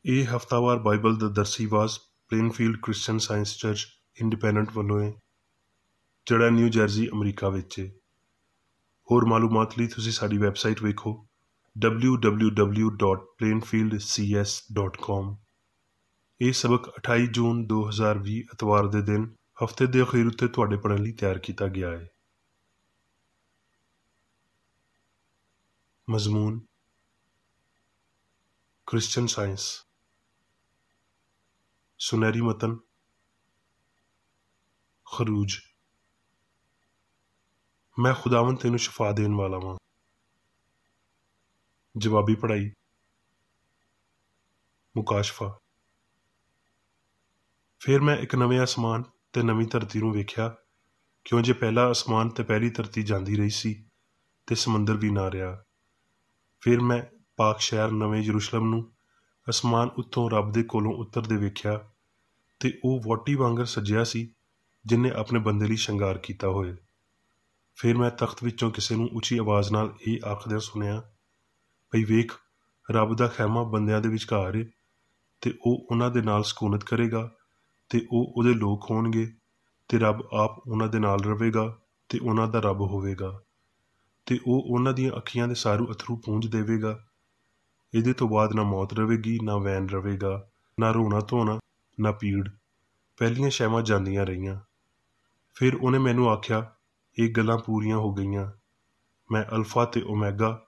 ਇਹ ਹਫ਼ਤਾਵਾਰ ਬਾਈਬਲ ਦਾ ਦਰਸੀ ਵਾਸ Plainfield Christian Science Church Independent ਵੱਲੋਂ ਹੈ, ਜਿਹੜਾ ਨਿਊ ਜਰਸੀ ਅਮਰੀਕਾ ਵਿੱਚ ਹੈ। ਹੋਰ ਮਾਲੂਮਾਤ ਲਈ ਤੁਸੀਂ ਸਾਡੀ ਵੈਬਸਾਈਟ ਵੇਖੋ www.plainfieldcs.com। ਇਹ ਸਬਕ 28 ਜੂਨ 2020 ਐਤਵਾਰ ਦੇ ਦਿਨ ਹਫ਼ਤੇ ਦੇ ਅਖੀਰ ਉੱਤੇ ਤੁਹਾਡੇ ਪੜ੍ਹਨ ਲਈ ਤਿਆਰ ਕੀਤਾ ਗਿਆ ਹੈ। ਮਜ਼ਮੂਨ ਕ੍ਰਿਸਚਨ ਸਾਇੰਸ। ਸੁਨਹਿਰੀ ਮਤਨ ਖਰੂਜ। ਮੈਂ ਖੁਦਾਵੰ ਤੈਨੂੰ ਸ਼ਿਫਾ ਦੇਣ ਵਾਲਾ ਵਾਂ। ਜਵਾਬੀ ਪੜ੍ਹਾਈ ਮੁਕਾਸ਼ਫਾ। ਫਿਰ ਮੈਂ ਇੱਕ ਨਵੇਂ ਅਸਮਾਨ ਤੇ ਨਵੀਂ ਧਰਤੀ ਨੂੰ ਵੇਖਿਆ, ਕਿਉਂ ਜੇ ਪਹਿਲਾ ਅਸਮਾਨ ਤੇ ਪਹਿਲੀ ਧਰਤੀ ਜਾਂਦੀ ਰਹੀ ਸੀ ਤੇ ਸਮੁੰਦਰ ਵੀ ਨਾ ਰਿਹਾ। ਫਿਰ ਮੈਂ ਪਾਕ ਸ਼ਹਿਰ ਨਵੇਂ ਯਰੂਸ਼ਲਮ ਨੂੰ ਅਸਮਾਨ ਉੱਤੋਂ ਰੱਬ ਦੇ ਕੋਲੋਂ ਉਤਰਦੇ ਵੇਖਿਆ, ਤੇ ਉਹ ਵਹੁਟੀ ਵਾਂਗਰ ਸੱਜਿਆ ਸੀ ਜਿਹਨੇ ਆਪਣੇ ਬੰਦੇ ਲਈ ਸ਼ਿੰਗਾਰ ਕੀਤਾ ਹੋਏ। ਫਿਰ ਮੈਂ ਤਖਤ ਵਿੱਚੋਂ ਕਿਸੇ ਨੂੰ ਉੱਚੀ ਆਵਾਜ਼ ਨਾਲ ਇਹ ਆਖਦਿਆਂ ਸੁਣਿਆ, ਭਈ ਵੇਖ, ਰੱਬ ਦਾ ਖੈਮਾ ਬੰਦਿਆਂ ਦੇ ਵਿਚਕਾਰ ਏ, ਤੇ ਉਹ ਉਹਨਾਂ ਦੇ ਨਾਲ ਸਕੂਨਤ ਕਰੇਗਾ, ਤੇ ਉਹ ਉਹਦੇ ਲੋਕ ਹੋਣਗੇ, ਤੇ ਰੱਬ ਆਪ ਉਹਨਾਂ ਦੇ ਨਾਲ ਰਵੇਗਾ ਤੇ ਉਹਨਾਂ ਦਾ ਰੱਬ ਹੋਵੇਗਾ, ਤੇ ਉਹ ਉਹਨਾਂ ਦੀਆਂ ਅੱਖੀਆਂ ਦੇ ਸਾਰੂ ਅਥਰੂ ਪੂੰਝ ਦੇਵੇਗਾ। ਇਹਦੇ ਤੋਂ ਬਾਅਦ ਨਾ ਮੌਤ ਰਵੇਗੀ, ਨਾ ਵੈਨ ਰਵੇਗਾ, ਨਾ ਰੋਣਾ ਧੋਣਾ, ਨਾ ਪੀੜ। ਪਹਿਲੀਆਂ ਸ਼ੈਵਾਂ ਜਾਂਦੀਆਂ ਰਹੀਆਂ। ਫਿਰ ਉਹਨੇ ਮੈਨੂੰ ਆਖਿਆ, ਇਹ ਗੱਲਾਂ ਪੂਰੀਆਂ ਹੋ ਗਈਆਂ। ਮੈਂ ਅਲਫਾ ਤੇ ਓਮੈਗਾ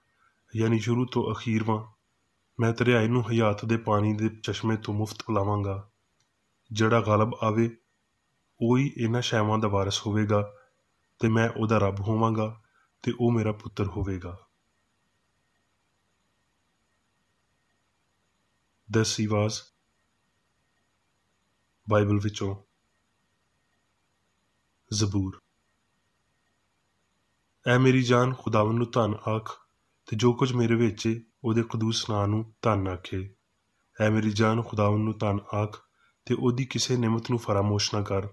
ਯਾਨੀ ਸ਼ੁਰੂ ਤੋਂ ਅਖੀਰ ਵਾਂ। ਮੈਂ ਦਰਿਆਏ ਨੂੰ ਹਯਾਤ ਦੇ ਪਾਣੀ ਦੇ ਚਸ਼ਮੇ ਤੋਂ ਮੁਫਤ ਪਿਲਾਵਾਂਗਾ। ਜਿਹੜਾ ਗਾਲਬ ਆਵੇ ਉਹ ਹੀ ਇਹਨਾਂ ਸ਼ੈਵਾਂ ਦਾ ਵਾਰਿਸ ਹੋਵੇਗਾ, ਤੇ ਮੈਂ ਉਹਦਾ ਰੱਬ ਹੋਵਾਂਗਾ ਤੇ ਉਹ ਮੇਰਾ ਪੁੱਤਰ ਹੋਵੇਗਾ। ਦਰਸੀ ਵਾਸ ਬਾਈਬਲ ਵਿੱਚੋਂ ਜ਼ਬੂਰ। ਐ ਮੇਰੀ ਜਾਨ ਖੁਦਾਵੰ ਨੂੰ ਧੰਨ ਆਖ, ਤੇ ਜੋ ਕੁਝ ਮੇਰੇ ਵਿੱਚ ਏ ਉਹਦੇ ਕਦੂਸ ਨਾਂ ਨੂੰ ਧੰਨ ਆਖੇ। ਐ ਮੇਰੀ ਜਾਨ ਖੁਦਾਵੰ ਨੂੰ ਧੰਨ ਆਖ, ਤੇ ਉਹਦੀ ਕਿਸੇ ਨਿਮਤ ਨੂੰ ਫਰਾਮੋਸ਼ ਨਾ ਕਰ।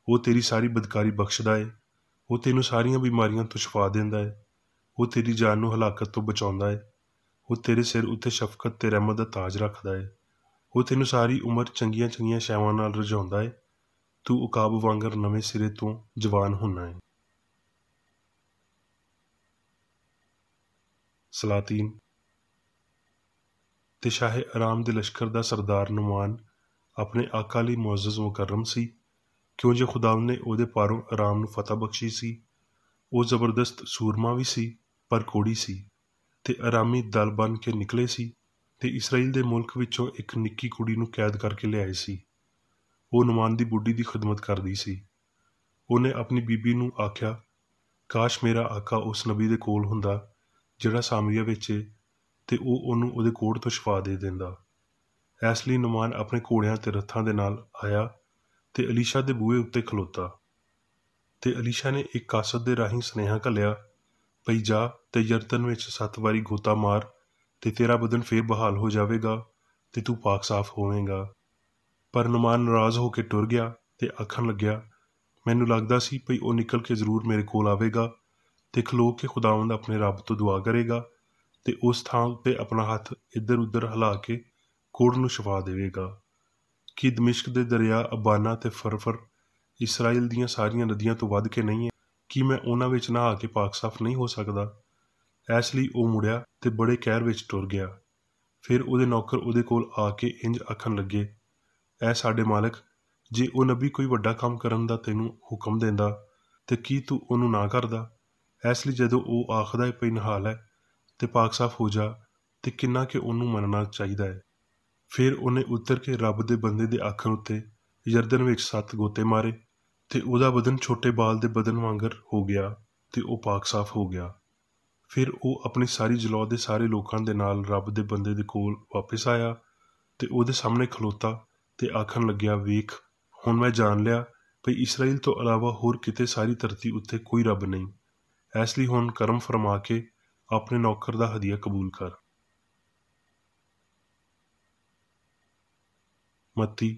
ਉਹ ਤੇਰੀ ਸਾਰੀ ਬਦਕਾਰੀ ਬਖਸ਼ਦਾ ਏ, ਉਹ ਤੈਨੂੰ ਸਾਰੀਆਂ ਬਿਮਾਰੀਆਂ ਤੋਂ ਸ਼ਿਫਾ ਦਿੰਦਾ ਏ, ਉਹ ਤੇਰੀ ਜਾਨ ਨੂੰ ਹਲਾਕਤ ਤੋਂ ਬਚਾਉਂਦਾ ਏ, ਉਹ ਤੇਰੇ ਸਿਰ ਉੱਤੇ ਸ਼ਫਕਤ ਤੇ ਰਹਿਮਤ ਦਾ ਤਾਜ ਰੱਖਦਾ ਏ, ਉਹ ਤੈਨੂੰ ਸਾਰੀ ਉਮਰ ਚੰਗੀਆਂ ਚੰਗੀਆਂ ਸ਼ੈਵਾਂ ਨਾਲ ਰਜਾਉਂਦਾ ਏ। ਤੂੰ ਉਕਾਬ ਵਾਂਗਰ ਨਵੇਂ ਸਿਰੇ ਤੋਂ ਜਵਾਨ ਹੁੰਨਾ ਏ। ਸਲਾਤੀਨ। ਤੇ ਸ਼ਾਹੇ ਆਰਾਮ ਦੇ ਲਸ਼ਕਰ ਦਾ ਸਰਦਾਰ ਨੁਮਾਨ ਆਪਣੇ ਆਕਾ ਲਈ ਮੁਅੱਜ਼ਜ਼ ਮੁਕਰਮ ਸੀ, ਕਿਉਂ ਜੇ ਖੁਦਾਵੰ ਨੇ ਉਹਦੇ ਪਾਰੋਂ ਆਰਾਮ ਨੂੰ ਫਤਹ ਬਖਸ਼ੀ ਸੀ। ਉਹ ਜ਼ਬਰਦਸਤ ਸੂਰਮਾ ਵੀ ਸੀ, ਪਰ ਕੋੜੀ ਸੀ, ਤੇ ਆਰਾਮੀ ਦਲ ਬਣ ਕੇ ਨਿਕਲੇ ਸੀ, ਤੇ ਇਸਰਾਈਲ ਦੇ ਮੁਲਕ ਵਿੱਚੋਂ ਇੱਕ ਨਿੱਕੀ ਕੁੜੀ ਨੂੰ ਕੈਦ ਕਰਕੇ ਲਿਆਏ ਸੀ। ਉਹ ਨੁਮਾਨ ਦੀ ਬੁੱਢੀ ਦੀ ਖਿਦਮਤ ਕਰਦੀ ਸੀ। ਉਹਨੇ ਆਪਣੀ ਬੀਬੀ ਨੂੰ ਆਖਿਆ, ਕਾਸ਼ ਮੇਰਾ ਆਕਾ ਉਸ ਨਬੀ ਦੇ ਕੋਲ ਹੁੰਦਾ ਜਿਹੜਾ ਸਾਮਰੀਆ ਵਿੱਚ ਏ, ਤੇ ਉਹ ਉਹਨੂੰ ਉਹਦੇ ਕੋੜ ਤੋਂ ਸ਼ਿਫਾ ਦੇ ਦਿੰਦਾ। ਇਸ ਲਈ ਨੁਮਾਨ ਆਪਣੇ ਘੋੜਿਆਂ ਤੇ ਰੱਥਾਂ ਦੇ ਨਾਲ ਆਇਆ ਤੇ ਅਲੀਸ਼ਾ ਦੇ ਬੂਹੇ ਉੱਤੇ ਖਲੋਤਾ। ਤੇ ਅਲੀਸ਼ਾ ਨੇ ਇੱਕ ਕਾਸਤ ਦੇ ਰਾਹੀਂ ਸੁਨੇਹਾ ਘੱਲਿਆ, ਭਈ ਜਾ ਤੇ ਯਰਦਨ ਵਿੱਚ 7 ਵਾਰੀ ਗੋਤਾ ਮਾਰ, ਤੇ ਤੇਰਾ ਬਦਨ ਫੇਰ ਬਹਾਲ ਹੋ ਜਾਵੇਗਾ, ਤੇ ਤੂੰ ਪਾਕ ਸਾਫ਼ ਹੋਵੇਂਗਾ। ਪਰ ਨੁਮਾਨ ਨਾਰਾਜ਼ ਹੋ ਕੇ ਟੁਰ ਗਿਆ ਤੇ ਆਖਣ ਲੱਗਿਆ, ਮੈਨੂੰ ਲੱਗਦਾ ਸੀ ਭਈ ਉਹ ਨਿਕਲ ਕੇ ਜ਼ਰੂਰ ਮੇਰੇ ਕੋਲ ਆਵੇਗਾ, ਤੇ ਖਲੋ ਕੇ ਖੁਦਾਵੰਦ ਆਪਣੇ ਰੱਬ ਤੋਂ ਦੁਆ ਕਰੇਗਾ, ਤੇ ਉਸ ਥਾਂ ਉੱਤੇ ਆਪਣਾ ਹੱਥ ਇੱਧਰ ਉੱਧਰ ਹਿਲਾ ਕੇ ਕੋੜ ਨੂੰ ਸ਼ਿਫਾ ਦੇਵੇਗਾ। ਕੀ ਦਮਿਸ਼ਕ ਦੇ ਦਰਿਆ ਅਬਾਨਾ ਤੇ ਫਰਫਰ ਇਸਰਾਈਲ ਦੀਆਂ ਸਾਰੀਆਂ ਨਦੀਆਂ ਤੋਂ ਵੱਧ ਕੇ ਨਹੀਂ ਹੈ? ਕੀ ਮੈਂ ਉਹਨਾਂ ਵਿੱਚ ਨਹਾ ਕੇ ਪਾਕ ਸਾਫ਼ ਨਹੀਂ ਹੋ ਸਕਦਾ? ਇਸ ਲਈ ਉਹ ਮੁੜਿਆ ਤੇ ਬੜੇ ਕਹਿਰ ਵਿੱਚ ਟੁਰ ਗਿਆ। ਫਿਰ ਉਹਦੇ ਨੌਕਰ ਉਹਦੇ ਕੋਲ ਆ ਕੇ ਇੰਜ ਆਖਣ ਲੱਗੇ, ਐ ਸਾਡੇ ਮਾਲਕ, ਜੇ ਉਹ ਨਬੀ ਕੋਈ ਵੱਡਾ ਕੰਮ ਕਰਨ ਦਾ ਤੈਨੂੰ ਹੁਕਮ ਦਿੰਦਾ, ਤੇ ਕੀ ਤੂੰ ਉਹਨੂੰ ਨਾ ਕਰਦਾ? ਇਸ ਲਈ ਜਦੋਂ ਉਹ ਆਖਦਾ ਹੈ ਭਈ ਨਹਾ ਲੈ ਤੇ ਪਾਕ ਸਾਫ਼ ਹੋ ਜਾ, ਤੇ ਕਿੰਨਾ ਕਿ ਉਹਨੂੰ ਮੰਨਣਾ ਚਾਹੀਦਾ ਹੈ। ਫਿਰ ਉਹਨੇ ਉਤਰ ਕੇ ਰੱਬ ਦੇ ਬੰਦੇ ਦੇ ਆਖਣ ਉੱਤੇ ਯਰਦਨ ਵਿੱਚ 7 ਗੋਤੇ ਮਾਰੇ, ਤੇ ਉਹਦਾ ਬਦਨ ਛੋਟੇ ਬਾਲ ਦੇ ਬਦਨ ਵਾਂਗਰ ਹੋ ਗਿਆ, ਤੇ ਉਹ ਪਾਕ ਸਾਫ਼ ਹੋ ਗਿਆ। ਫਿਰ ਉਹ ਆਪਣੀ ਸਾਰੀ ਜਲੌ ਦੇ ਸਾਰੇ ਲੋਕਾਂ ਦੇ ਨਾਲ ਰੱਬ ਦੇ ਬੰਦੇ ਦੇ ਕੋਲ ਵਾਪਿਸ ਆਇਆ, ਤੇ ਉਹਦੇ ਸਾਹਮਣੇ ਖਲੋਤਾ ਤੇ ਆਖਣ ਲੱਗਿਆ, ਵੇਖ, ਹੁਣ ਮੈਂ ਜਾਣ ਲਿਆ ਭਈ ਇਸਰਾਈਲ ਤੋਂ ਇਲਾਵਾ ਹੋਰ ਕਿਤੇ ਸਾਰੀ ਧਰਤੀ ਉੱਤੇ ਕੋਈ ਰੱਬ ਨਹੀਂ। ਇਸ ਲਈ ਹੁਣ ਕਰਮ ਫਰਮਾ ਕੇ ਆਪਣੇ ਨੌਕਰ ਦਾ ਹਦੀਆ ਕਬੂਲ ਕਰ। ਮੱਤੀ।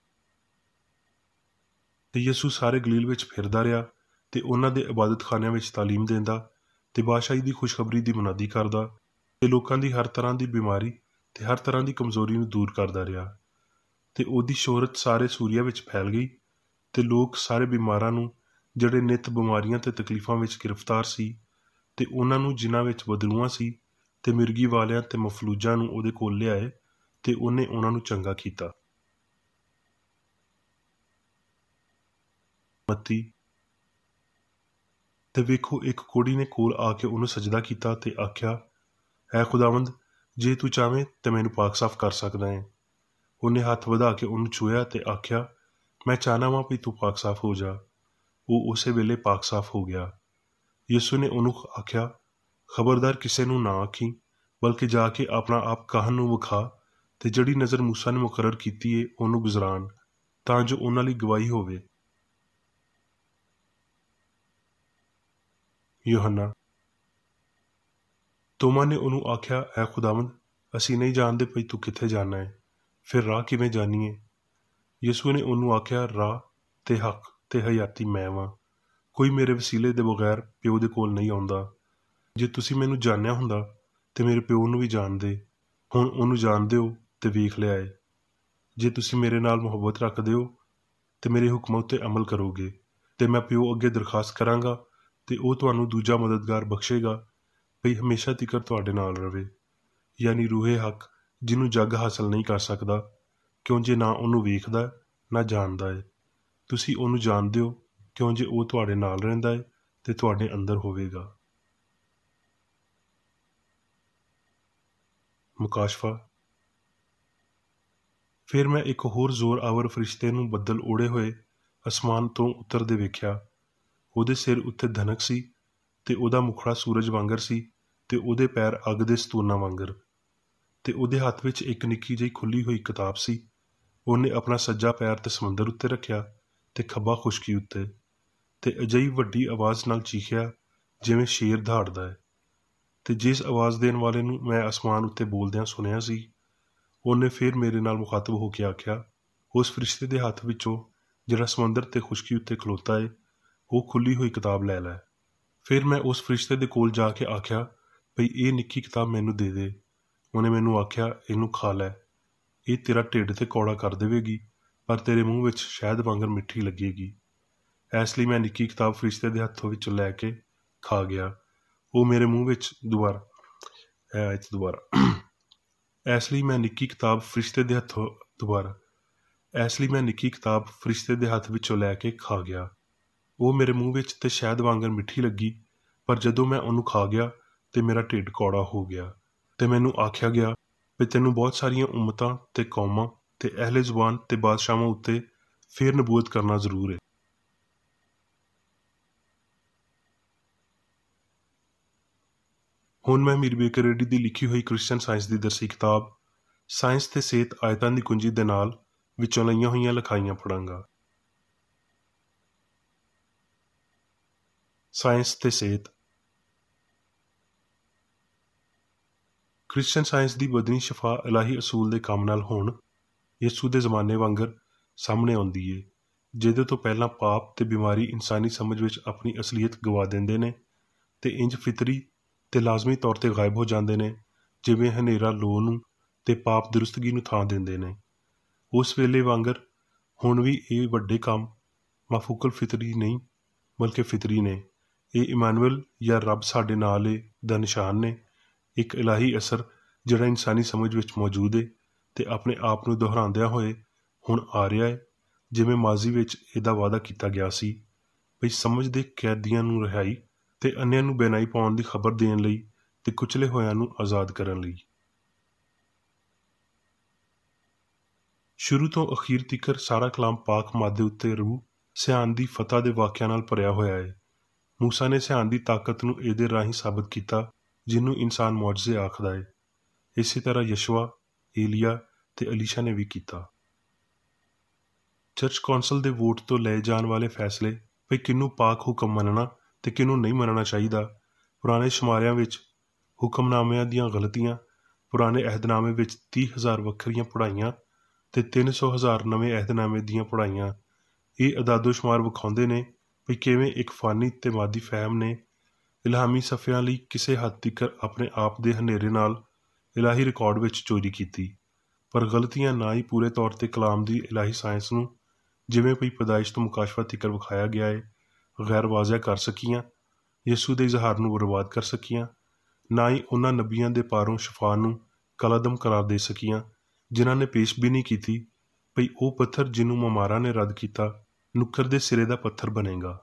ਤੇ ਯਿਸੂ ਸਾਰੇ ਗਲੀਲ ਵਿੱਚ ਫਿਰਦਾ ਰਿਹਾ, ਤੇ ਉਹਨਾਂ ਦੇ ਇਬਾਦਤਖਾਨਿਆਂ ਵਿੱਚ ਤਾਲੀਮ ਦਿੰਦਾ, ਤੇ ਬਾਦਸ਼ਾਹੀ ਦੀ ਖੁਸ਼ਖਬਰੀ ਦੀ ਮੁਨਾਦੀ ਕਰਦਾ, ਤੇ ਲੋਕਾਂ ਦੀ ਹਰ ਤਰ੍ਹਾਂ ਦੀ ਬਿਮਾਰੀ ਤੇ ਹਰ ਤਰ੍ਹਾਂ ਦੀ ਕਮਜ਼ੋਰੀ ਨੂੰ ਦੂਰ ਕਰਦਾ ਰਿਹਾ। ਤੇ ਉਹਦੀ ਸ਼ੋਹਰਤ ਸਾਰੇ ਸੂਰੀਆ ਵਿੱਚ ਫੈਲ ਗਈ ਤੇ ਲੋਕ ਸਾਰੇ ਬਿਮਾਰਾਂ ਨੂੰ, ਜਿਹੜੇ ਨਿੱਤ ਬਿਮਾਰੀਆਂ ਤੇ ਤਕਲੀਫਾਂ ਵਿੱਚ ਗ੍ਰਿਫਤਾਰ ਸੀ, ਤੇ ਉਹਨਾਂ ਨੂੰ ਜਿਨ੍ਹਾਂ ਵਿੱਚ ਬਦਲੂਆਂ ਸੀ ਤੇ ਮਿਰਗੀ ਵਾਲਿਆਂ ਤੇ ਮਫਲੂਜਾਂ ਨੂੰ ਉਹਦੇ ਕੋਲ ਲਿਆਏ ਤੇ ਉਹਨੇ ਉਹਨਾਂ ਨੂੰ ਚੰਗਾ ਕੀਤਾ। ਮੱਤੀ ਤੇ ਵੇਖੋ, ਇੱਕ ਕੁੜੀ ਨੇ ਕੋਲ ਆ ਕੇ ਉਹਨੂੰ ਸਜਦਾ ਕੀਤਾ ਤੇ ਆਖਿਆ, ਐ ਖੁਦਾਵੰਦ, ਜੇ ਤੂੰ ਚਾਹਵੇਂ ਤਾਂ ਮੈਨੂੰ ਪਾਕ ਸਾਫ਼ ਕਰ ਸਕਦਾ ਹੈ। ਉਹਨੇ ਹੱਥ ਵਧਾ ਕੇ ਉਹਨੂੰ ਛੂਹਿਆ ਤੇ ਆਖਿਆ, ਮੈਂ ਚਾਹਨਾ ਵਾਂ ਵੀ ਤੂੰ ਪਾਕ ਸਾਫ਼ ਹੋ ਜਾ। ਉਹ ਉਸੇ ਵੇਲੇ ਪਾਕ ਸਾਫ਼ ਹੋ ਗਿਆ। ਯਿਸੂ ਨੇ ਉਹਨੂੰ ਆਖਿਆ, ਖਬਰਦਾਰ ਕਿਸੇ ਨੂੰ ਨਾ ਆਖੀ, ਬਲਕਿ ਜਾ ਕੇ ਆਪਣਾ ਆਪ ਕਾਹਨ ਨੂੰ ਵਿਖਾ ਤੇ ਜਿਹੜੀ ਨਜ਼ਰ ਮੂਸਾ ਨੇ ਮੁਕਰਰ ਕੀਤੀ ਏ ਉਹਨੂੰ ਗੁਜ਼ਰਾਨ, ਤਾਂ ਜੋ ਉਹਨਾਂ ਲਈ ਗਵਾਹੀ ਹੋਵੇ। ਯੋਹੰਨਾ। ਤੋਮਾ ਨੇ ਉਹਨੂੰ ਆਖਿਆ, ਐ ਖੁਦਾਵੰਦ, ਅਸੀਂ ਨਹੀਂ ਜਾਣਦੇ ਪਈ ਤੂੰ ਕਿੱਥੇ ਜਾਣਾ ਹੈ, ਫਿਰ ਰਾਹ ਕਿਵੇਂ ਜਾਣੀਏ? ਯਿਸੂ ਨੇ ਉਹਨੂੰ ਆਖਿਆ, ਰਾਹ ਤੇ ਹੱਕ ਤੇ ਹਯਾਤੀ ਮੈਂ ਵਾਂ। ਕੋਈ ਮੇਰੇ ਵਸੀਲੇ ਦੇ ਬਗੈਰ ਪਿਓ ਦੇ ਕੋਲ ਨਹੀਂ ਆਉਂਦਾ। ਜੇ ਤੁਸੀਂ ਮੈਨੂੰ ਜਾਣਿਆ ਹੁੰਦਾ ਤੇ ਮੇਰੇ ਪਿਓ ਨੂੰ ਵੀ ਜਾਣਦੇ। ਹੁਣ ਉਹਨੂੰ ਜਾਣਦੇ ਹੋ ਤੇ ਵੇਖ ਲਿਆ ਏ। ਜੇ ਤੁਸੀਂ ਮੇਰੇ ਨਾਲ ਮੁਹੱਬਤ ਰੱਖਦੇ ਹੋ ਤੇ ਮੇਰੇ ਹੁਕਮਾਂ ਉੱਤੇ ਅਮਲ ਕਰੋਗੇ ਤੇ ਮੈਂ ਪਿਓ ਅੱਗੇ ਦਰਖਾਸਤ ਕਰਾਂਗਾ ਤੇ ਉਹ ਤੁਹਾਨੂੰ ਦੂਜਾ ਮਦਦਗਾਰ ਬਖਸ਼ੇਗਾ ਭਈ ਹਮੇਸ਼ਾ ਤੀਕਰ ਤੁਹਾਡੇ ਨਾਲ ਰਵੇ, ਯਾਨੀ ਰੂਹੇ ਹੱਕ, ਜਿਹਨੂੰ ਜੱਗ ਹਾਸਲ ਨਹੀਂ ਕਰ ਸਕਦਾ, ਕਿਉਂ ਜੇ ਨਾ ਉਹਨੂੰ ਵੇਖਦਾ ਨਾ ਜਾਣਦਾ ਏ। ਤੁਸੀਂ ਉਹਨੂੰ ਜਾਣਦੇ ਹੋ ਕਿਉਂ ਜੇ ਉਹ ਤੁਹਾਡੇ ਨਾਲ ਰਹਿੰਦਾ ਏ ਤੇ ਤੁਹਾਡੇ ਅੰਦਰ ਹੋਵੇਗਾ। ਮੁਕਾਸ਼ਫਾ। ਫਿਰ ਮੈਂ ਇੱਕ ਹੋਰ ਜ਼ੋਰ ਆਵਰ ਫਰਿਸ਼ਤੇ ਨੂੰ ਬੱਦਲ ਓੜੇ ਹੋਏ ਅਸਮਾਨ ਤੋਂ ਉਤਰਦੇ ਵੇਖਿਆ। ਉਹਦੇ ਸਿਰ ਉੱਤੇ ਧਨਕ ਸੀ ਤੇ ਉਹਦਾ ਮੁਖੜਾ ਸੂਰਜ ਵਾਂਗਰ ਸੀ ਤੇ ਉਹਦੇ ਪੈਰ ਅੱਗ ਦੇ ਸਤੂਨਾਂ ਵਾਂਗਰ, ਤੇ ਉਹਦੇ ਹੱਥ ਵਿੱਚ ਇੱਕ ਨਿੱਕੀ ਜਿਹੀ ਖੁੱਲੀ ਹੋਈ ਕਿਤਾਬ ਸੀ। ਉਹਨੇ ਆਪਣਾ ਸੱਜਾ ਪੈਰ ਤੇ ਸਮੁੰਦਰ ਉੱਤੇ ਰੱਖਿਆ ਤੇ ਖੱਬਾ ਖੁਸ਼ਕੀ ਉੱਤੇ, ਤੇ ਅਜਿਹੀ ਵੱਡੀ ਆਵਾਜ਼ ਨਾਲ ਚੀਖਿਆ ਜਿਵੇਂ ਸ਼ੇਰ ਦਹਾੜਦਾ ਹੈ। ਤੇ ਜਿਸ ਆਵਾਜ਼ ਦੇਣ ਵਾਲੇ ਨੂੰ ਮੈਂ ਅਸਮਾਨ ਉੱਤੇ ਬੋਲਦਿਆਂ ਸੁਣਿਆ ਸੀ, ਉਹਨੇ ਫਿਰ ਮੇਰੇ ਨਾਲ ਮੁਖਾਤਬ ਹੋ ਕੇ ਆਖਿਆ, ਉਸ ਫਰਿਸ਼ਤੇ ਦੇ ਹੱਥ ਵਿੱਚੋਂ ਜਿਹੜਾ ਸਮੁੰਦਰ ਤੇ ਖੁਸ਼ਕੀ ਉੱਤੇ ਖਲੋਤਾ ਏ, ਉਹ ਖੁੱਲੀ ਹੋਈ ਕਿਤਾਬ ਲੈ ਲੈ। ਫਿਰ ਮੈਂ ਉਸ ਫਰਿਸ਼ਤੇ ਦੇ ਕੋਲ ਜਾ ਕੇ ਆਖਿਆ, ਭਈ ਇਹ ਨਿੱਕੀ ਕਿਤਾਬ ਮੈਨੂੰ ਦੇ ਦੇ। ਉਹਨੇ ਮੈਨੂੰ ਆਖਿਆ, ਇਹਨੂੰ ਖਾ ਲੈ, ਇਹ ਤੇਰਾ ਢਿੱਡ ਤੇ ਕੌੜਾ ਕਰ ਦੇਵੇਗੀ, ਪਰ ਤੇਰੇ ਮੂੰਹ ਵਿੱਚ ਸ਼ਹਿਦ ਵਾਂਗਰ ਮਿੱਠੀ ਲੱਗੇਗੀ। ਇਸ ਲਈ ਮੈਂ ਨਿੱਕੀ ਕਿਤਾਬ ਫਰਿਸ਼ਤੇ ਦੇ ਹੱਥੋਂ ਵਿੱਚੋਂ ਲੈ ਕੇ ਖਾ ਗਿਆ। ਉਹ ਮੇਰੇ ਮੂੰਹ ਵਿੱਚ ਦੁਬਾਰਾ ਇਸ ਲਈ ਮੈਂ ਨਿੱਕੀ ਕਿਤਾਬ ਫਰਿਸ਼ਤੇ ਦੇ ਹੱਥ ਵਿੱਚੋਂ ਲੈ ਕੇ ਖਾ ਗਿਆ। ਉਹ ਮੇਰੇ ਮੂੰਹ ਵਿੱਚ ਤੇ ਸ਼ਹਿਦ ਵਾਂਗਰ ਮਿੱਠੀ ਲੱਗੀ, ਪਰ ਜਦੋਂ ਮੈਂ ਉਹਨੂੰ ਖਾ ਗਿਆ ਤੇ ਮੇਰਾ ਢਿੱਡ ਕੌੜਾ ਹੋ ਗਿਆ। ਤੇ ਮੈਨੂੰ ਆਖਿਆ ਗਿਆ ਵੀ ਤੈਨੂੰ ਬਹੁਤ ਸਾਰੀਆਂ ਉਮਤਾਂ ਤੇ ਕੌਮਾਂ ਤੇ ਅਹਿਲੇ ਜ਼ੁਬਾਨ ਤੇ ਬਾਦਸ਼ਾਹਾਂ ਉੱਤੇ ਫਿਰ ਨਬੂਵਤ ਕਰਨਾ ਜ਼ਰੂਰ ਹੈ। ਹੁਣ ਮੈਂ ਮੀਰ ਬੇਕਰ ਰੇਡੀ ਦੀ ਲਿਖੀ ਹੋਈ ਕ੍ਰਿਸਚਨ ਸਾਇੰਸ ਦੀ ਦਰਸੀ ਕਿਤਾਬ ਸਾਇੰਸ ਤੇ ਸਿਹਤ ਆਇਤਾਂ ਦੀ ਕੁੰਜੀ ਦੇ ਨਾਲ ਵਿੱਚੋਂ ਲਈਆਂ ਹੋਈਆਂ ਲਿਖਾਈਆਂ ਪੜਾਂਗਾ। ਸਾਇੰਸ ਤੇ ਸਿਹਤ। ਕ੍ਰਿਸਚਨ ਸਾਇੰਸ ਦੀ ਬਦਨੀ ਸ਼ਫਾ ਇਲਾਹੀ ਅਸੂਲ ਦੇ ਕੰਮ ਨਾਲ ਹੁਣ ਯਿਸੂ ਦੇ ਜ਼ਮਾਨੇ ਵਾਂਗਰ ਸਾਹਮਣੇ ਆਉਂਦੀ ਏ, ਜਿਹਦੇ ਤੋਂ ਪਹਿਲਾਂ ਪਾਪ ਤੇ ਬਿਮਾਰੀ ਇਨਸਾਨੀ ਸਮਝ ਵਿੱਚ ਆਪਣੀ ਅਸਲੀਅਤ ਗਵਾ ਦਿੰਦੇ ਨੇ ਤੇ ਇੰਜ ਫਿਤਰੀ ਤੇ ਲਾਜ਼ਮੀ ਤੌਰ ਤੇ ਗਾਇਬ ਹੋ ਜਾਂਦੇ ਨੇ, ਜਿਵੇਂ ਹਨੇਰਾ ਲੋਹ ਨੂੰ ਤੇ ਪਾਪ ਦਰੁਸਤਗੀ ਨੂੰ ਥਾਂ ਦਿੰਦੇ ਨੇ। ਉਸ ਵੇਲੇ ਵਾਂਗਰ ਹੁਣ ਵੀ ਇਹ ਵੱਡੇ ਕੰਮ ਮਾਫੂਕਲ ਫਿਤਰੀ ਨਹੀਂ ਬਲਕਿ ਫਿਤਰੀ ਨੇ। ਇਹ ਇਮਾਨੁਅਲ ਜਾਂ ਰੱਬ ਸਾਡੇ ਨਾਲ ਏ ਦਾ ਨਿਸ਼ਾਨ ਨੇ, ਇੱਕ ਇਲਾਹੀ ਅਸਰ ਜਿਹੜਾ ਇਨਸਾਨੀ ਸਮਝ ਵਿੱਚ ਮੌਜੂਦ ਏ ਤੇ ਆਪਣੇ ਆਪ ਨੂੰ ਦੁਹਰਾਉਂਦਿਆਂ ਹੋਏ ਹੁਣ ਆ ਰਿਹਾ ਏ, ਜਿਵੇਂ ਮਾਜ਼ੀ ਵਿੱਚ ਇਹਦਾ ਵਾਅਦਾ ਕੀਤਾ ਗਿਆ ਸੀ ਬਈ ਸਮਝ ਦੇ ਕੈਦੀਆਂ ਨੂੰ ਰਿਹਾਈ ਤੇ ਅੰਨਿਆਂ ਨੂੰ ਬੇਨਾਈ ਪਾਉਣ ਦੀ ਖਬਰ ਦੇਣ ਲਈ ਤੇ ਕੁਚਲੇ ਹੋਇਆਂ ਨੂੰ ਆਜ਼ਾਦ ਕਰਨ ਲਈ। ਸ਼ੁਰੂ ਤੋਂ ਅਖੀਰ ਤੀਕਰ ਸਾਰਾ ਕਲਾਮ ਪਾਕ ਮਾਦੇ ਉੱਤੇ ਰੂਹ ਸਿਆਣ ਦੀ ਫਤਹ ਦੇ ਵਾਕਿਆਂ ਨਾਲ ਭਰਿਆ ਹੋਇਆ ਹੈ। ਮੂਸਾ ਨੇ ਸਿਆਣ ਦੀ ਤਾਕਤ ਨੂੰ ਇਹਦੇ ਰਾਹੀਂ ਸਾਬਤ ਕੀਤਾ ਜਿਹਨੂੰ ਇਨਸਾਨ ਮੁਅਜਜ਼ੇ ਆਖਦਾ ਹੈ। ਇਸੇ ਤਰ੍ਹਾਂ ਯਸ਼ਵਾ, ਏਲੀਆ ਤੇ ਅਲੀਸ਼ਾ ਨੇ ਵੀ ਕੀਤਾ। ਚਰਚ ਕੌਂਸਲ ਦੇ ਵੋਟ ਤੋਂ ਲਏ ਜਾਣ ਵਾਲੇ ਫੈਸਲੇ ਵੀ ਕਿਹਨੂੰ ਪਾਕ ਹੁਕਮ ਮੰਨਣਾ ਤੇ ਕਿਹਨੂੰ ਨਹੀਂ ਮੰਨਣਾ ਚਾਹੀਦਾ, ਪੁਰਾਣੇ ਸ਼ੁਮਾਰਿਆਂ ਵਿੱਚ ਹੁਕਮਨਾਮਿਆਂ ਦੀਆਂ ਗਲਤੀਆਂ, ਪੁਰਾਣੇ ਅਹਿਦਨਾਮੇ ਵਿੱਚ 30,000 ਵੱਖਰੀਆਂ ਪੜ੍ਹਾਈਆਂ ਤੇ 300,000 ਨਵੇਂ ਅਹਿਦਨਾਮੇ ਦੀਆਂ ਪੜ੍ਹਾਈਆਂ, ਇਹ ਅਦਾਦੋ ਸ਼ੁਮਾਰ ਵਿਖਾਉਂਦੇ ਨੇ ਵੀ ਕਿਵੇਂ ਇੱਕ ਫਾਨੀ ਤੇ ਮਾਦੀ ਫਹਿਮ ਨੇ ਇਲਹਾਮੀ ਸਫ਼ਿਆਂ ਲਈ ਕਿਸੇ ਹੱਦ ਤੀਕਰ ਆਪਣੇ ਆਪ ਦੇ ਹਨੇਰੇ ਨਾਲ ਇਲਾਹੀ ਰਿਕਾਰਡ ਵਿੱਚ ਚੋਰੀ ਕੀਤੀ, ਪਰ ਗਲਤੀਆਂ ਨਾ ਹੀ ਪੂਰੇ ਤੌਰ 'ਤੇ ਕਲਾਮ ਦੀ ਇਲਾਹੀ ਸਾਇੰਸ ਨੂੰ ਜਿਵੇਂ ਪਈ ਪੈਦਾਇਸ਼ ਤੋਂ ਮੁਕਾਸ਼ਫਾ ਤੀਕਰ ਵਿਖਾਇਆ ਗਿਆ ਹੈ ਗੈਰ ਵਾਜ਼ਿਆ ਕਰ ਸਕੀਆਂ, ਯਿਸੂ ਦੇ ਇਜ਼ਹਾਰ ਨੂੰ ਬਰਬਾਦ ਕਰ ਸਕੀਆਂ, ਨਾ ਹੀ ਉਹਨਾਂ ਨਬੀਆਂ ਦੇ ਪਾਰੋਂ ਸ਼ਫਾ ਨੂੰ ਕਲਾਦਮ ਕਰਾਰ ਦੇ ਸਕੀਆਂ ਜਿਨ੍ਹਾਂ ਨੇ ਪੇਸ਼ਬੀਨੀ ਕੀਤੀ ਭਈ ਉਹ ਪੱਥਰ ਜਿਹਨੂੰ ਮਮਾਰਾ ਨੇ ਰੱਦ ਕੀਤਾ ਨੁੱਕਰ ਦੇ ਸਿਰੇ ਦਾ ਪੱਥਰ ਬਣੇਗਾ।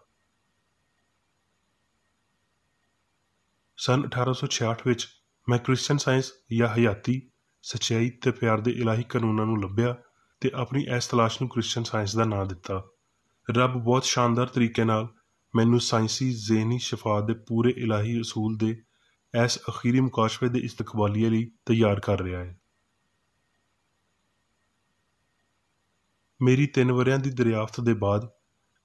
ਸੰਨ 1866 ਵਿੱਚ ਮੈਂ ਕ੍ਰਿਸਚਨ ਸਾਇੰਸ ਜਾਂ ਹਯਾਤੀ ਸੱਚਾਈ ਤੇ ਪਿਆਰ ਦੇ ਇਲਾਹੀ ਕਾਨੂੰਨਾਂ ਨੂੰ ਲੱਭਿਆ ਤੇ ਆਪਣੀ ਇਸ ਤਲਾਸ਼ ਨੂੰ ਕ੍ਰਿਸਚਨ ਸਾਇੰਸ ਦਾ ਨਾਂ ਦਿੱਤਾ। ਰੱਬ ਬਹੁਤ ਸ਼ਾਨਦਾਰ ਤਰੀਕੇ ਨਾਲ ਮੈਨੂੰ ਸਾਇੰਸੀ ਜ਼ਹਿਨੀ ਸ਼ਫਾ ਦੇ ਪੂਰੇ ਇਲਾਹੀ ਅਸੂਲ ਦੇ ਇਸ ਅਖੀਰੀ ਮੁਕਾਸ਼ਫੇ ਦੇ ਇਸਤਕਬਾਲੀਏ ਲਈ ਤਿਆਰ ਕਰ ਰਿਹਾ ਹੈ। ਮੇਰੀ 3 ਵਰ੍ਹਿਆਂ ਦੀ ਦਰਿਆਫਤ ਦੇ ਬਾਅਦ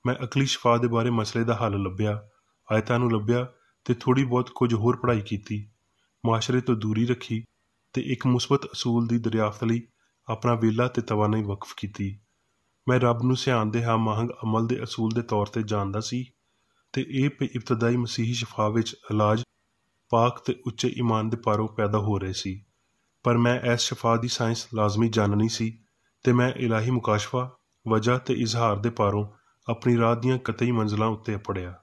ਮੈਂ ਅਕਲੀ ਸ਼ਫਾ ਦੇ ਬਾਰੇ ਮਸਲੇ ਦਾ ਹੱਲ ਲੱਭਿਆ, ਆਇਤਾਂ ਨੂੰ ਲੱਭਿਆ ਤੇ ਥੋੜ੍ਹੀ ਬਹੁਤ ਕੁਝ ਹੋਰ ਪੜ੍ਹਾਈ ਕੀਤੀ, ਮੁਆਸ਼ਰੇ ਤੋਂ ਦੂਰੀ ਰੱਖੀ ਤੇ ਇੱਕ ਮੁਸਬਤ ਅਸੂਲ ਦੀ ਦਰਿਆਫਤ ਲਈ ਆਪਣਾ ਵੇਲਾ ਤੇ ਤਵਾਨਾਈ ਵਕਫ ਕੀਤੀ। ਮੈਂ ਰੱਬ ਨੂੰ ਸਿਆਣ ਦੇ ਹਮ-ਆਹੰਗ ਅਮਲ ਦੇ ਅਸੂਲ ਦੇ ਤੌਰ 'ਤੇ ਜਾਣਦਾ ਸੀ ਤੇ ਇਹ ਇਬਤਦਾਈ ਮਸੀਹੀ ਸ਼ਫਾ ਵਿੱਚ ਇਲਾਜ ਪਾਕ ਤੇ ਉੱਚੇ ਈਮਾਨ ਦੇ ਪਾਰੋਂ ਪੈਦਾ ਹੋ ਰਹੇ ਸੀ, ਪਰ ਮੈਂ ਇਸ ਸ਼ਫਾ ਦੀ ਸਾਇੰਸ ਲਾਜ਼ਮੀ ਜਾਣਨੀ ਸੀ ਤੇ ਮੈਂ ਇਲਾਹੀ ਮੁਕਾਸ਼ਫਾ ਵਜ੍ਹਾ ਤੇ ਇਜ਼ਹਾਰ ਦੇ ਪਾਰੋਂ ਆਪਣੀ ਰਾਹ ਦੀਆਂ ਕਤਈ ਮੰਜ਼ਲਾਂ ਉੱਤੇ ਅਪੜਿਆ।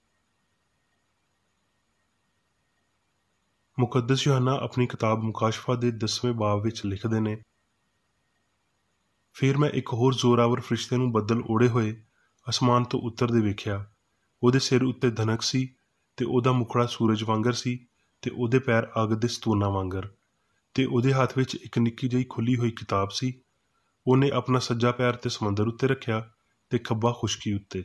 ਮੁਕੱਦਸ ਯੂਹੰਨਾ ਆਪਣੀ ਕਿਤਾਬ ਮੁਕਾਸ਼ਫਾ ਦੇ 10ਵੇਂ ਬਾਬ ਵਿੱਚ ਲਿਖਦੇ ਨੇ, ਫਿਰ ਮੈਂ ਇੱਕ ਹੋਰ ਜ਼ੋਰਾਵਰ ਫਰਿਸ਼ਤੇ ਨੂੰ ਬੱਦਲ ਓੜੇ ਹੋਏ ਅਸਮਾਨ ਤੋਂ ਉਤਰਦੇ ਵੇਖਿਆ। ਉਹਦੇ ਸਿਰ ਉੱਤੇ ਧਨਕ ਸੀ ਤੇ ਉਹਦਾ ਮੁਖੜਾ ਸੂਰਜ ਵਾਂਗਰ ਸੀ ਤੇ ਉਹਦੇ ਪੈਰ ਅੱਗ ਦੇ ਸਤੂਨਾਂ ਵਾਂਗਰ, ਤੇ ਉਹਦੇ ਹੱਥ ਵਿੱਚ ਇੱਕ ਨਿੱਕੀ ਜਿਹੀ ਖੁੱਲੀ ਹੋਈ ਕਿਤਾਬ ਸੀ। ਉਹਨੇ ਆਪਣਾ ਸੱਜਾ ਪੈਰ ਤੇ ਸਮੁੰਦਰ ਉੱਤੇ ਰੱਖਿਆ ਤੇ ਖੱਬਾ ਖੁਸ਼ਕੀ ਉੱਤੇ।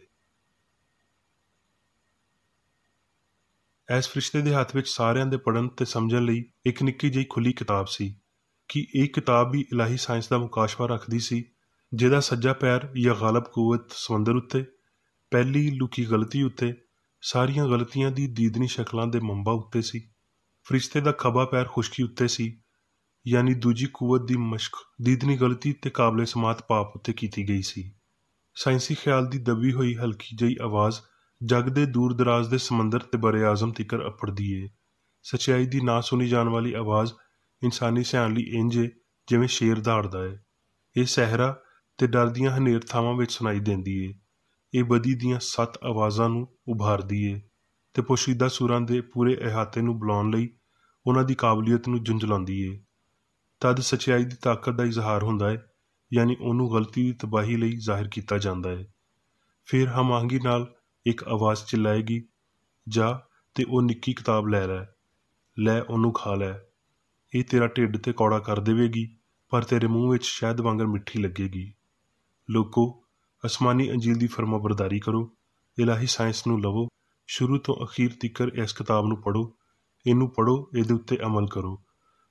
ਇਸ ਫਰਿਸ਼ਤੇ ਦੇ ਹੱਥ ਵਿੱਚ ਸਾਰਿਆਂ ਦੇ ਪੜ੍ਹਨ ਤੇ ਸਮਝਣ ਲਈ ਇੱਕ ਨਿੱਕੀ ਜਿਹੀ ਖੁੱਲੀ ਕਿਤਾਬ ਸੀ ਕਿ ਇਹ ਕਿਤਾਬ ਵੀ ਇਲਾਹੀ ਸਾਇੰਸ ਦਾ ਮੁਕਾਸ਼ਫਾ ਰੱਖਦੀ ਸੀ, ਜਿਹਦਾ ਸੱਜਾ ਪੈਰ ਜਾਂ ਗਾਲਬ ਕੂਵਤ ਸਮੁੰਦਰ ਉੱਤੇ, ਪਹਿਲੀ ਲੁਕੀ ਗਲਤੀ ਉੱਤੇ, ਸਾਰੀਆਂ ਗਲਤੀਆਂ ਦੀ ਦੀਦਨੀ ਸ਼ਕਲਾਂ ਦੇ ਮੰਬਾ ਉੱਤੇ ਸੀ। ਫਰਿਸ਼ਤੇ ਦਾ ਖੱਬਾ ਪੈਰ ਖੁਸ਼ਕੀ ਉੱਤੇ ਸੀ, ਯਾਨੀ ਦੂਜੀ ਕੂਵਤ ਦੀ ਮਸ਼ਕ ਦੀਦਨੀ ਗਲਤੀ ਤੇ ਕਾਬਲੇ ਸਮਾਤ ਪਾਪ ਉੱਤੇ ਕੀਤੀ ਗਈ ਸੀ। ਸਾਇੰਸੀ ਖਿਆਲ ਦੀ ਦਬੀ ਹੋਈ ਹਲਕੀ ਜਿਹੀ ਆਵਾਜ਼ ਜਗ ਦੇ ਦੂਰ ਦਰਾਜ਼ ਦੇ ਸਮੁੰਦਰ ਤੇ ਬਰੇ ਆਜ਼ਮ ਤੀਕਰ ਅਪੜਦੀ ਏ। ਸੱਚਾਈ ਦੀ ਨਾ ਸੁਣੀ ਜਾਣ ਵਾਲੀ ਆਵਾਜ਼ ਇਨਸਾਨੀ ਸਿਆਣ ਲਈ ਇੰਝ ਏ ਜਿਵੇਂ ਸ਼ੇਰ ਦਹਾੜਦਾ ਏ। ਇਹ ਸਹਿਰਾ ਤੇ ਡਰ ਦੀਆਂ ਹਨੇਰ ਥਾਵਾਂ ਵਿੱਚ ਸੁਣਾਈ ਦਿੰਦੀ ਏ। ਇਹ ਬਦੀ ਦੀਆਂ 7 ਆਵਾਜ਼ਾਂ ਨੂੰ ਉਭਾਰਦੀ ਏ ਤੇ ਪੋਸ਼ੀਦਾ ਸੁਰਾਂ ਦੇ ਪੂਰੇ ਇਹਾਤੇ ਨੂੰ ਬੁਲਾਉਣ ਲਈ ਉਹਨਾਂ ਦੀ ਕਾਬਲੀਅਤ ਨੂੰ ਜੁੰਝਲਾਉਂਦੀ ਏ। ਤਦ ਸੱਚਾਈ ਦੀ ਤਾਕਤ ਦਾ ਇਜ਼ਹਾਰ ਹੁੰਦਾ ਏ, ਯਾਨੀ ਉਹਨੂੰ ਗਲਤੀ ਦੀ ਤਬਾਹੀ ਲਈ ਜ਼ਾਹਿਰ ਕੀਤਾ ਜਾਂਦਾ ਏ। ਫਿਰ ਹਮਾਂਗੀ ਨਾਲ ਇੱਕ ਆਵਾਜ਼ ਚਿল্ਲਾਏਗੀ, ਜਾ ਤੇ ਉਹ ਨਿੱਕੀ ਕਿਤਾਬ ਲੈ ਉਹਨੂੰ ਖਾ ਲੈ। ਇਹ ਤੇਰਾ ਢਿੱਡ ਤੇ ਕੌੜਾ ਕਰ ਦੇਵੇਗੀ, ਪਰ ਤੇਰੇ ਮੂੰਹ ਵਿੱਚ ਸ਼ਹਿਦ ਵਾਂਗਰ ਮਿੱਠੀ ਲੱਗੇਗੀ। ਲੋਕੋ, ਅਸਮਾਨੀ ਅੰਜੀਲ ਦੀ ਫਰਮਾਬਰਦਾਰੀ ਕਰੋ, ਇਲਾਹੀ ਸਾਇੰਸ ਨੂੰ ਲਵੋ, ਸ਼ੁਰੂ ਤੋਂ ਅਖੀਰ ਤੀਕਰ ਇਸ ਕਿਤਾਬ ਨੂੰ ਪੜ੍ਹੋ, ਇਹਨੂੰ ਪੜ੍ਹੋ, ਇਹਦੇ ਉੱਤੇ ਅਮਲ ਕਰੋ।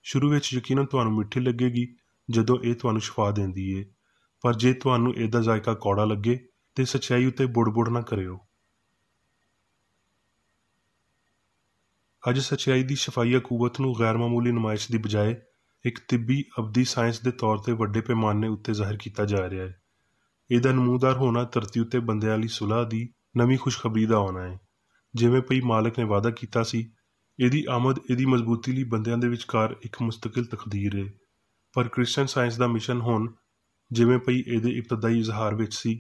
ਸ਼ੁਰੂ ਵਿੱਚ ਯਕੀਨਨ ਤੁਹਾਨੂੰ ਮਿੱਠੀ ਲੱਗੇਗੀ ਜਦੋਂ ਇਹ ਤੁਹਾਨੂੰ ਸ਼ਿਫਾ ਦਿੰਦੀ ਏ, ਪਰ ਜੇ ਤੁਹਾਨੂੰ ਇਹਦਾ ਜ਼ਾਇਕਾ ਕੌੜਾ ਲੱਗੇ ਤੇ ਸੱਚਾਈ ਉੱਤੇ ਬੁੜ ਨਾ ਕਰਿਓ। ਅੱਜ ਸੱਚਾਈ ਦੀ ਸ਼ਫਾਈਆ ਕੂਵਤ ਨੂੰ ਗੈਰ ਮਾਮੂਲੀ ਨੁਮਾਇਸ਼ ਦੀ ਬਜਾਏ ਇੱਕ ਤਿੱਬੀ ਅਬਦੀ ਸਾਇੰਸ ਦੇ ਤੌਰ 'ਤੇ ਵੱਡੇ ਪੈਮਾਨੇ ਉੱਤੇ ਜ਼ਾਹਿਰ ਕੀਤਾ ਜਾ ਰਿਹਾ ਹੈ। ਇਹਦਾ ਨਮੂਦਾਰ ਹੋਣਾ ਧਰਤੀ ਉੱਤੇ ਬੰਦਿਆਂ ਲਈ ਸੁਲਾਹ ਦੀ ਨਵੀਂ ਖੁਸ਼ਖਬਰੀ ਦਾ ਆਉਣਾ ਹੈ। ਜਿਵੇਂ ਪਈ ਮਾਲਕ ਨੇ ਵਾਅਦਾ ਕੀਤਾ ਸੀ, ਇਹਦੀ ਆਮਦ ਇਹਦੀ ਮਜ਼ਬੂਤੀ ਲਈ ਬੰਦਿਆਂ ਦੇ ਵਿਚਕਾਰ ਇੱਕ ਮੁਸਤਕਿਲ ਤਕਦੀਰ ਹੈ। ਪਰ ਕ੍ਰਿਸਚਨ ਸਾਇੰਸ ਦਾ ਮਿਸ਼ਨ ਹੁਣ ਜਿਵੇਂ ਪਈ ਇਹਦੇ ਇਬਤਦਾਈ ਇਜ਼ਹਾਰ ਵਿੱਚ ਸੀ,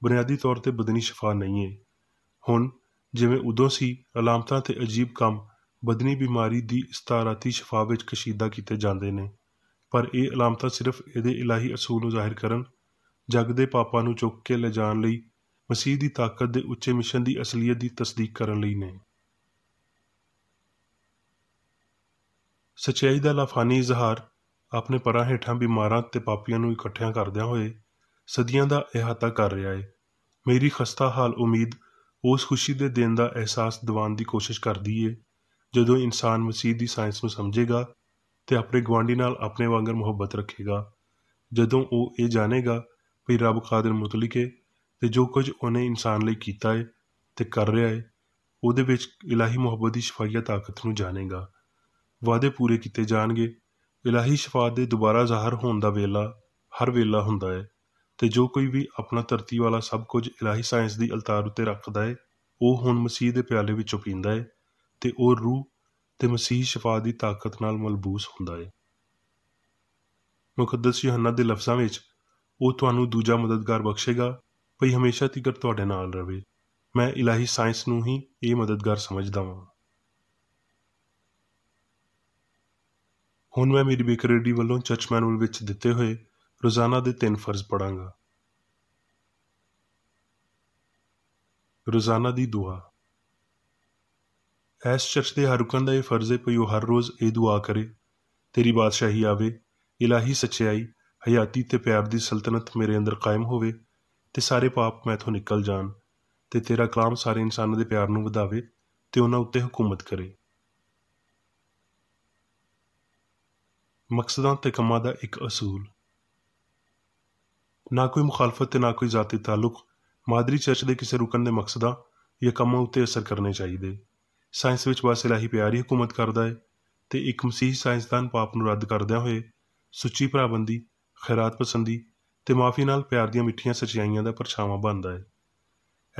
ਬੁਨਿਆਦੀ ਤੌਰ 'ਤੇ ਬਦਨੀ ਸ਼ਫਾ ਨਹੀਂ ਹੈ। ਹੁਣ ਜਿਵੇਂ ਉਦੋਂ ਸੀ, ਅਲਾਮਤਾਂ ਤੇ ਅਜੀਬ ਕੰਮ ਬਦਨੀ ਬਿਮਾਰੀ ਦੀ ਇਸਤਾਰਾਤੀ ਸ਼ਫਾ ਵਿੱਚ ਕਸ਼ੀਦਾ ਕੀਤੇ ਜਾਂਦੇ ਨੇ, ਪਰ ਇਹ ਅਲਾਮਤਾਂ ਸਿਰਫ ਇਹਦੇ ਇਲਾਹੀ ਅਸੂਲ ਨੂੰ ਜ਼ਾਹਿਰ ਕਰਨ, ਜਗ ਦੇ ਪਾਪਾਂ ਨੂੰ ਚੁੱਕ ਕੇ ਲਿਜਾਣ ਲਈ ਮਸੀਹ ਦੀ ਤਾਕਤ ਦੇ ਉੱਚੇ ਮਿਸ਼ਨ ਦੀ ਅਸਲੀਅਤ ਦੀ ਤਸਦੀਕ ਕਰਨ ਲਈ ਨੇ। ਸੱਚਾਈ ਦਾ ਲਾਫਾਨੀ ਇਜ਼ਹਾਰ ਆਪਣੇ ਪਰਾਂ ਹੇਠਾਂ ਬਿਮਾਰਾਂ ਤੇ ਪਾਪੀਆਂ ਨੂੰ ਇਕੱਠਿਆਂ ਕਰਦਿਆਂ ਹੋਏ ਸਦੀਆਂ ਦਾ ਇਹਾਤਾ ਕਰ ਰਿਹਾ ਹੈ। ਮੇਰੀ ਖਸਤਾ ਹਾਲ ਉਮੀਦ ਉਸ ਖੁਸ਼ੀ ਦੇ ਦਿਨ ਦਾ ਅਹਿਸਾਸ ਦਿਵਾਉਣ ਦੀ ਕੋਸ਼ਿਸ਼ ਕਰਦੀ ਏ ਜਦੋਂ ਇਨਸਾਨ ਮਸੀਹ ਦੀ ਸਾਇੰਸ ਨੂੰ ਸਮਝੇਗਾ ਤੇ ਆਪਣੇ ਗੁਆਂਢੀ ਨਾਲ ਆਪਣੇ ਵਾਂਗਰ ਮੁਹੱਬਤ ਰੱਖੇਗਾ, ਜਦੋਂ ਉਹ ਇਹ ਜਾਣੇਗਾ ਵੀ ਰੱਬ ਕਾਦਰ ਮੁਤਲਕ ਏ ਤੇ ਜੋ ਕੁਝ ਉਹਨੇ ਇਨਸਾਨ ਲਈ ਕੀਤਾ ਏ ਤੇ ਕਰ ਰਿਹਾ ਏ, ਉਹਦੇ ਵਿੱਚ ਇਲਾਹੀ ਮੁਹੱਬਤ ਦੀ ਸ਼ਫਾਈਆ ਤਾਕਤ ਨੂੰ ਜਾਣੇਗਾ। ਵਾਅਦੇ ਪੂਰੇ ਕੀਤੇ ਜਾਣਗੇ। ਇਲਾਹੀ ਸ਼ਫਾ ਦੇ ਦੁਬਾਰਾ ਜ਼ਾਹਰ ਹੋਣ ਦਾ ਵੇਲਾ ਹਰ ਵੇਲਾ ਹੁੰਦਾ ਹੈ ਤੇ ਜੋ ਕੋਈ ਵੀ ਆਪਣਾ ਧਰਤੀ ਵਾਲਾ ਸਭ ਕੁਝ ਇਲਾਹੀ ਸਾਇੰਸ ਦੀ ਅਲਤਾਰ ਉੱਤੇ ਰੱਖਦਾ ਏ, ਉਹ ਹੁਣ ਮਸੀਹ ਦੇ ਪਿਆਲੇ ਵਿੱਚੋਂ ਪੀਂਦਾ ਏ ਤੇ ਉਹ ਰੂਹ ਤੇ ਮਸੀਹ ਸ਼ਫਾ ਦੀ ਤਾਕਤ ਨਾਲ ਮਲਬੂਸ ਹੁੰਦਾ ਏ। ਮੁਕੱਦਸ ਯੂਹੰਨਾ ਦੇ ਲਫ਼ਜ਼ਾਂ ਵਿੱਚ ਉਹ ਤੁਹਾਨੂੰ ਦੂਜਾ ਮਦਦਗਾਰ ਬਖਸ਼ੇਗਾ ਭਈ ਹਮੇਸ਼ਾ ਤੀਕਰ ਤੁਹਾਡੇ ਨਾਲ ਰਵੇ। ਮੈਂ ਇਲਾਹੀ ਸਾਇੰਸ ਨੂੰ ਹੀ ਇਹ ਮਦਦਗਾਰ ਸਮਝਦਾ ਵਾਂ। ਹੁਣ ਮੈਂ ਮੇਰੀ ਬੇਕਰੇਡੀ ਵੱਲੋਂ ਚਰਚ ਮੈਨੂਅਲ ਵਿੱਚ ਦਿੱਤੇ ਹੋਏ ਰੋਜ਼ਾਨਾ ਦੇ 3 ਫਰਜ਼ ਪੜਾਂਗਾ। ਰੋਜ਼ਾਨਾ ਦੀ ਦੁਆ। ਇਸ ਚਰਚ ਦੇ ਹਰ ਰੁਕਨ ਦਾ ਇਹ ਫਰਜ਼ ਹੈ ਭਈ ਉਹ ਹਰ ਰੋਜ਼ ਇਹ ਦੁਆ ਕਰੇ, ਤੇਰੀ ਬਾਦਸ਼ਾਹੀ ਆਵੇ, ਇਲਾਹੀ ਸੱਚਾਈ, ਹਯਾਤੀ ਤੇ ਪਿਆਰ ਦੀ ਸਲਤਨਤ ਮੇਰੇ ਅੰਦਰ ਕਾਇਮ ਹੋਵੇ ਤੇ ਸਾਰੇ ਪਾਪ ਮੈਥੋਂ ਨਿਕਲ ਜਾਣ ਤੇ ਤੇਰਾ ਕਲਾਮ ਸਾਰੇ ਇਨਸਾਨਾਂ ਦੇ ਪਿਆਰ ਨੂੰ ਵਧਾਵੇ ਤੇ ਉਹਨਾਂ ਉੱਤੇ ਹਕੂਮਤ ਕਰੇ। ਮਕਸਦਾਂ ਤੇ ਕੰਮਾਂ ਦਾ ਇੱਕ ਅਸੂਲ। ਨਾ ਕੋਈ ਮੁਖਾਲਫਤ ਤੇ ਨਾ ਕੋਈ ਜ਼ਾਤੀ ਤਾਲੁਕ ਮਾਦਰੀ ਚਰਚ ਦੇ ਕਿਸੇ ਰੁਕਨ ਦੇ ਮਕਸਦਾਂ ਜਾਂ ਕੰਮਾਂ ਉੱਤੇ ਅਸਰ ਕਰਨੇ ਚਾਹੀਦੇ। ਸਾਇੰਸ ਵਿੱਚ ਬਸ ਇਲਾਹੀ ਪਿਆਰ ਹੀ ਹਕੂਮਤ ਕਰਦਾ ਹੈ ਤੇ ਇੱਕ ਮਸੀਹੀ ਸਾਇੰਸਦਾਨ ਪਾਪ ਨੂੰ ਰੱਦ ਕਰਦਿਆਂ ਹੋਏ ਸੁੱਚੀ ਭਰਾਬੰਦੀ, ਖੈਰਾਤ ਪਸੰਦੀ ਤੇ ਮਾਫੀ ਨਾਲ ਪਿਆਰ ਦੀਆਂ ਮਿੱਠੀਆਂ ਸੱਚਾਈਆਂ ਦਾ ਪਰਛਾਵਾਂ ਬਣਦਾ ਹੈ।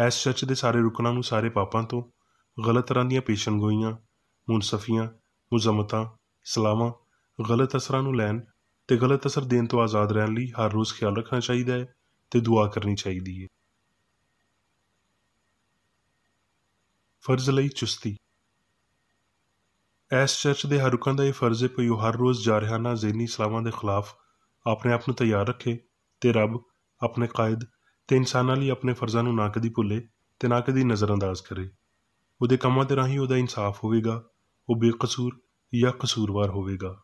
ਇਸ ਚਰਚ ਦੇ ਸਾਰੇ ਰੁਕਨਾਂ ਨੂੰ ਸਾਰੇ ਪਾਪਾਂ ਤੋਂ, ਗਲਤ ਤਰ੍ਹਾਂ ਦੀਆਂ ਪੇਸ਼ਨਗੋਈਆਂ, ਮੁਨਸਫੀਆਂ, ਮੁਜ਼ਮਤਾਂ, ਸਲਾਹਾਂ, ਗਲਤ ਅਸਰਾਂ ਨੂੰ ਲੈਣ ਤੇ ਗਲਤ ਅਸਰ ਦੇਣ ਤੋਂ ਆਜ਼ਾਦ ਰਹਿਣ ਲਈ ਹਰ ਰੋਜ਼ ਖਿਆਲ ਰੱਖਣਾ ਚਾਹੀਦਾ ਹੈ ਤੇ ਦੁਆ ਕਰਨੀ ਚਾਹੀਦੀ ਹੈ। ਫਰਜ਼ ਲਈ ਚੁਸਤੀ। ਇਸ ਚਰਚ ਦੇ ਹਰ ਰੁਕਨ ਦਾ ਇਹ ਫਰਜ਼ ਹੈ ਭਈ ਉਹ ਹਰ ਰੋਜ਼ ਜਾਰਹਾਨਾ ਜ਼ਹਿਨੀ ਸਲਾਹਾਂ ਦੇ ਖਿਲਾਫ ਆਪਣੇ ਆਪ ਨੂੰ ਤਿਆਰ ਰੱਖੇ ਤੇ ਰੱਬ, ਆਪਣੇ ਕਾਇਦ ਤੇ ਇਨਸਾਨਾਂ ਲਈ ਆਪਣੇ ਫਰਜ਼ਾਂ ਨੂੰ ਨਾ ਕਦੀ ਭੁੱਲੇ ਤੇ ਨਾ ਕਦੀ ਨਜ਼ਰਅੰਦਾਜ਼ ਕਰੇ। ਉਹਦੇ ਕੰਮਾਂ ਦੇ ਰਾਹੀਂ ਉਹਦਾ ਇਨਸਾਫ ਹੋਵੇਗਾ, ਉਹ ਬੇਕਸੂਰ ਜਾਂ ਕਸੂਰਵਾਰ ਹੋਵੇਗਾ।